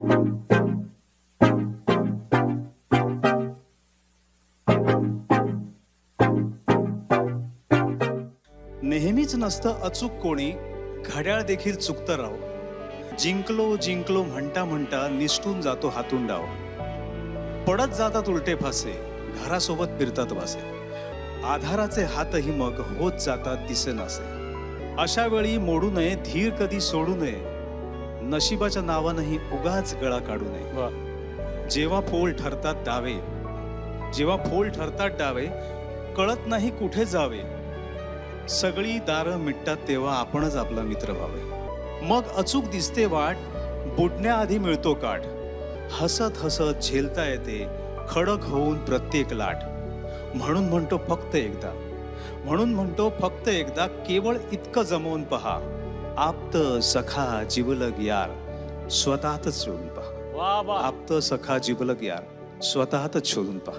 नेहमीच नसतं अचूक कोणी, घड्याळ देखील चुकतं राव. जिंकलो जिंकलो म्हणता म्हणता निसटून जातो हातून डाव. पडत जातात उलटे फासे, घरासोबत फिरतात वासे. आधाराचे हातही मग होत जातात दिसेनासे. अशा वेळी मोडू नये धीर, कधी सोडू नये. नशिबाच्या नावानंही उगाच गळा काढू नये. जेव्हा फोल ठरतात डावे, जेव्हा फोल ठरतात डावे, कळत नाही कुठे जावे. सगळी दारं मिटतात तेव्हा आपणच आपला मित्र व्हावे. मग अचूक दिसते वाट, बुडण्याआधी मिळतो काठ. हसत हसत झेलता येते खडक होऊन प्रत्येक लाट. म्हणून म्हणतो फक्त एकदा, म्हणून म्हणतो फक्त एकदा, केवळ इतकं जमवून पहा. आप्त सखा जिवलग यार, स्वतःतच शोधून पहा. आप्त सखा जिवलग यार, स्वतःतच शोधून पहा.